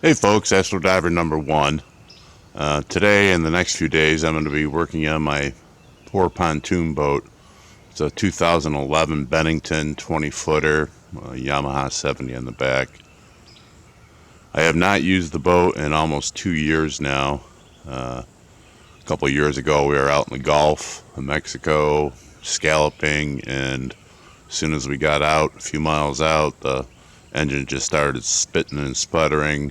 Hey folks, Astro Diver number one. Today and the next few days I'm going to be working on my poor pontoon boat. It's a 2011 Bennington 20-footer, Yamaha 70 on the back. I have not used the boat in almost 2 years now. A couple of years ago we were out in the Gulf of Mexico scalloping, and as soon as we got out, a few miles out, the engine just started spitting and sputtering.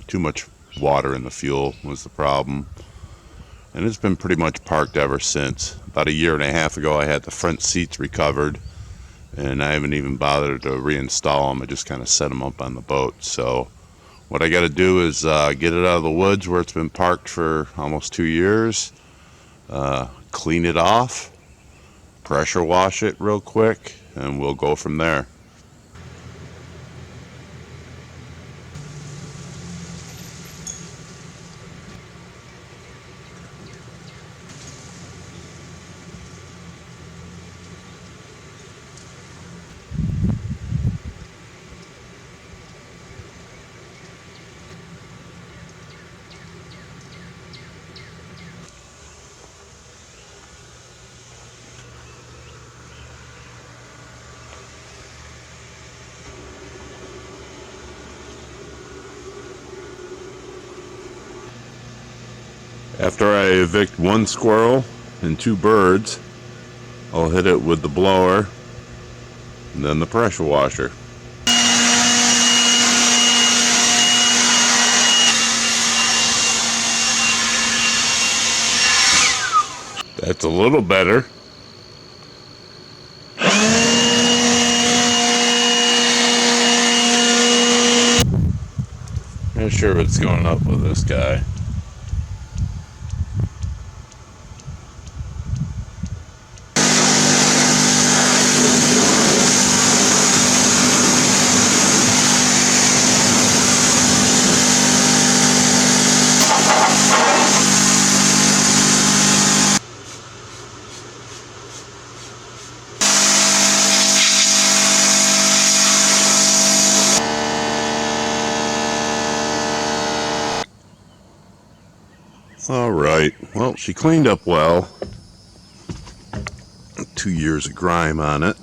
Too much water in the fuel was the problem. And it's been pretty much parked ever since. About a year and a half ago I had the front seats recovered, and I haven't even bothered to reinstall them. I just kind of set them up on the boat. So what I got to do is get it out of the woods where it's been parked for almost 2 years, clean it off, pressure wash it real quick, and we'll go from there. After I evict one squirrel and two birds, I'll hit it with the blower and then the pressure washer. That's a little better. Not sure what's going up with this guy. Alright, well, she cleaned up well. 2 years of grime on it.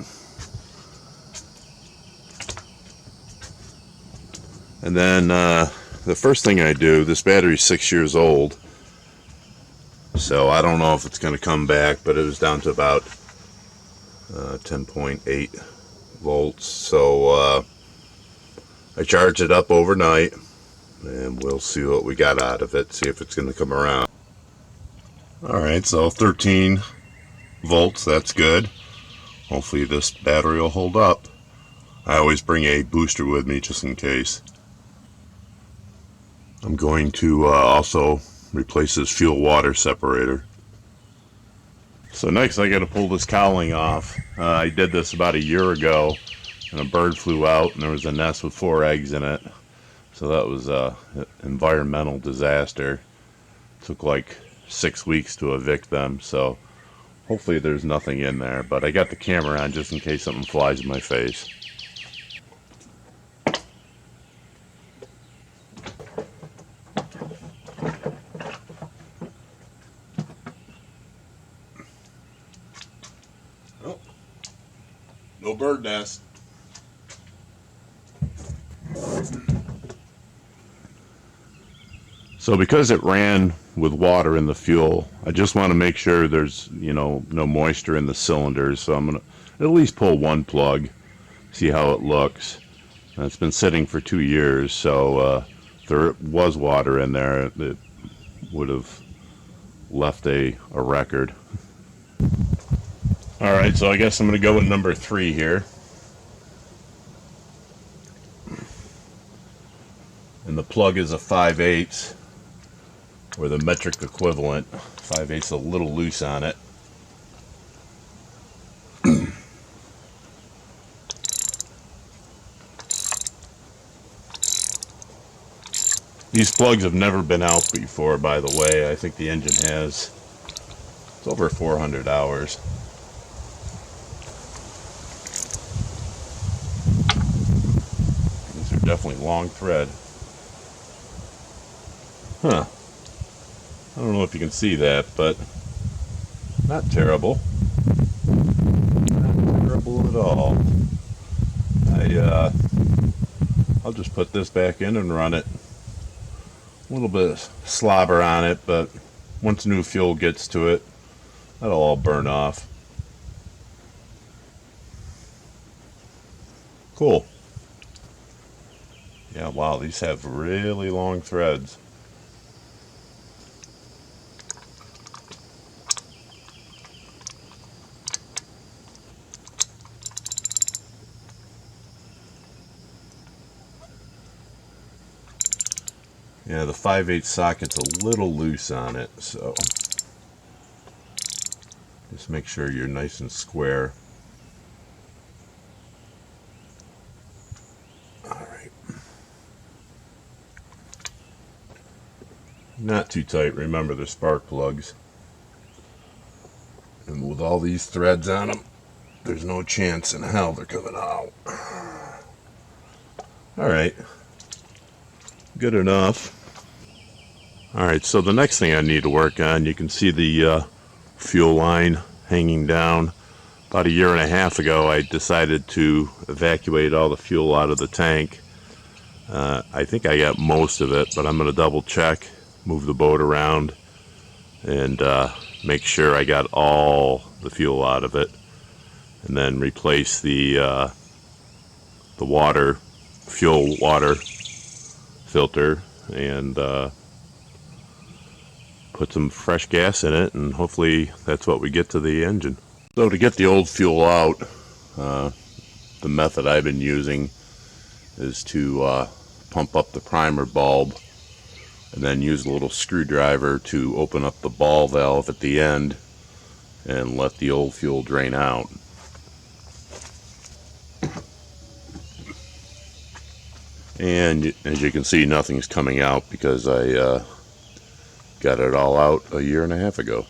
And then the first thing I do, this battery's 6 years old, so I don't know if it's going to come back, but it was down to about 10.8 volts. So I charged it up overnight, and we'll see what we got out of it, see if it's going to come around. Alright, so 13 volts, that's good. Hopefully this battery will hold up. I always bring a booster with me just in case. I'm going to also replace this fuel water separator. So next I got to pull this cowling off. I did this about a year ago, and a bird flew out and there was a nest with 4 eggs in it. So that was an environmental disaster. It took like 6 weeks to evict them, so hopefully there's nothing in there, but I got the camera on just in case something flies in my face. Oh, no bird nest. So because it ran with water in the fuel, I just want to make sure there's, no moisture in the cylinders. So I'm going to at least pull one plug, see how it looks. It's been sitting for 2 years, so if there was water in there, it would have left a record. Alright, so I guess I'm going to go with number 3 here. And the plug is a 5/8, or the metric equivalent. 5/8 a little loose on it. These plugs have never been out before, by the way. I think the engine has, it's over 400 hours. These are definitely long thread. Huh. I don't know if you can see that, but not terrible. Not terrible at all. I'll just put this back in and run it. A little bit of slobber on it, but once new fuel gets to it, that'll all burn off. Cool. Yeah, wow, these have really long threads. Yeah, the 5/8 socket's a little loose on it, so just make sure you're nice and square. Alright. Not too tight, remember they're spark plugs. And with all these threads on them, there's no chance in hell they're coming out. Alright, good enough. Alright, so the next thing I need to work on, you can see the fuel line hanging down. About a year and a half ago, I decided to evacuate all the fuel out of the tank. I think I got most of it, but I'm going to double check, move the boat around, and make sure I got all the fuel out of it, and then replace the fuel water filter, and put some fresh gas in it, and hopefully that's what we get to the engine. So to get the old fuel out, the method I've been using is to pump up the primer bulb and then use a little screwdriver to open up the ball valve at the end and let the old fuel drain out. And as you can see, nothing's coming out because I got it all out a year and a half ago.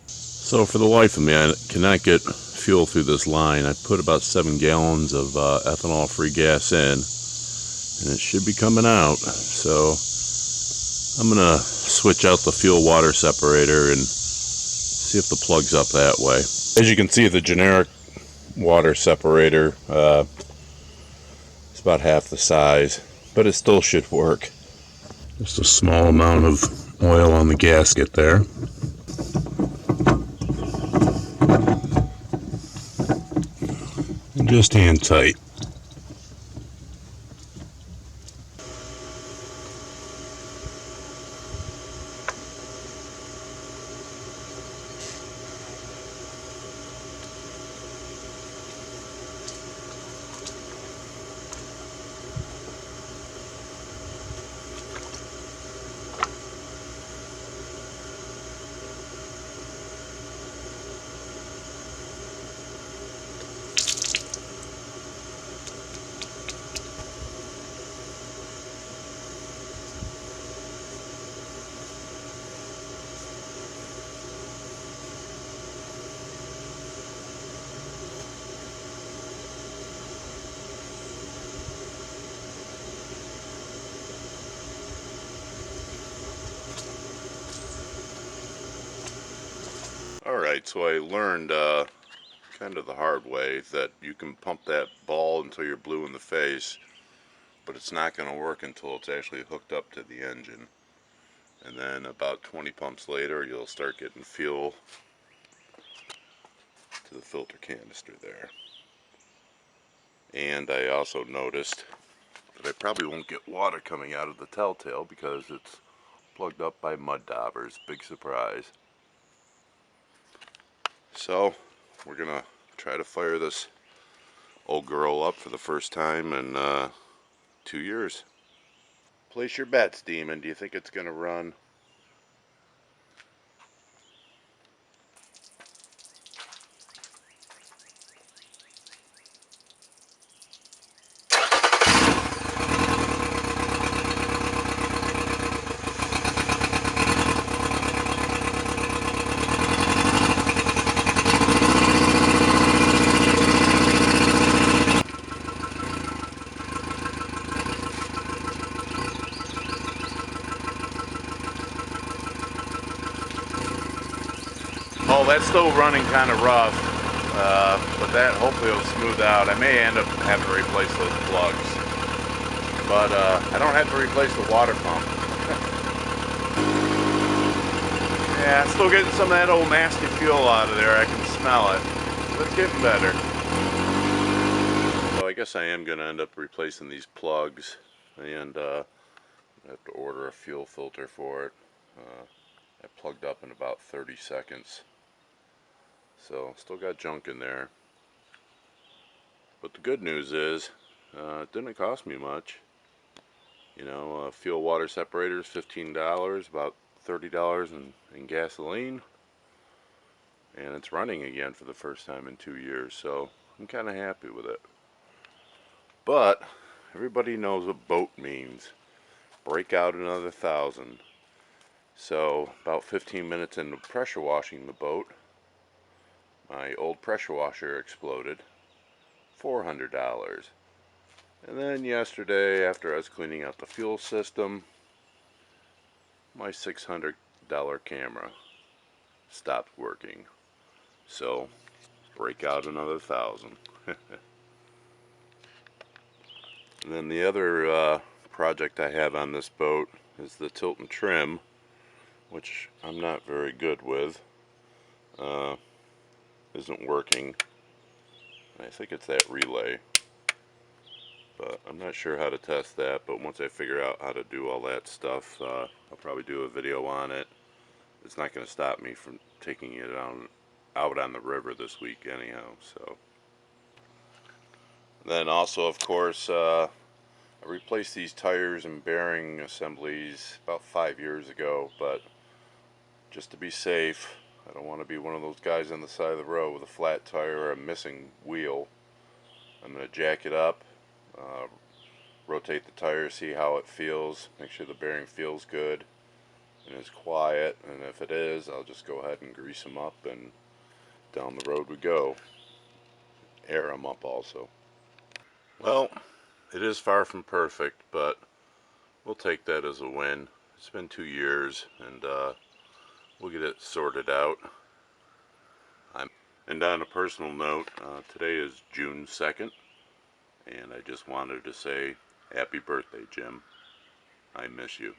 So for the life of me, I cannot get fuel through this line. I put about 7 gallons of ethanol-free gas in, and it should be coming out. So I'm gonna switch out the fuel water separator and see if the plug's up that way. As you can see, the generic water separator is about half the size, but it still should work. Just a small amount of oil on the gasket there. And just hand tight. Alright, so I learned kind of the hard way that you can pump that ball until you're blue in the face, but it's not going to work until it's actually hooked up to the engine. And then about 20 pumps later, you'll start getting fuel to the filter canister there. And I also noticed that I probably won't get water coming out of the telltale because it's plugged up by mud daubers. Big surprise. So we're gonna try to fire this old girl up for the first time in 2 years. Place your bets, Demon. Do you think it's gonna run? that's still running kind of rough, but that hopefully will smooth out. I may end up having to replace those plugs, but I don't have to replace the water pump. Yeah, still getting some of that old nasty fuel out of there. I can smell it, but it's getting better. So I guess I am going to end up replacing these plugs, and I have to order a fuel filter for it. I plugged up in about 30 seconds. So still got junk in there. But the good news is it didn't cost me much. You know, fuel water separators, $15, about $30 in gasoline. And it's running again for the first time in 2 years, so I'm kind of happy with it. But everybody knows what B.O.A.T means. Break out another 1,000. So about 15 minutes into pressure washing the boat, my old pressure washer exploded. $400. And then yesterday, after I was cleaning out the fuel system, my $600 camera stopped working. So break out another 1,000. And then the other project I have on this boat is the tilt and trim, which I'm not very good with. Isn't working. I think it's that relay, but I'm not sure how to test that. But once I figure out how to do all that stuff, I'll probably do a video on it. It's not going to stop me from taking it out on the river this week anyhow. So then also, of course, I replaced these tires and bearing assemblies about 5 years ago, but just to be safe, I don't want to be one of those guys on the side of the road with a flat tire or a missing wheel. I'm going to jack it up, rotate the tire, see how it feels, make sure the bearing feels good and is quiet, and if it is, I'll just go ahead and grease them up and down the road we go. Air them up also. Well, it is far from perfect, but we'll take that as a win. It's been 2 years, and we'll get it sorted out. And on a personal note, today is June 2nd, and I just wanted to say happy birthday, Jim. I miss you.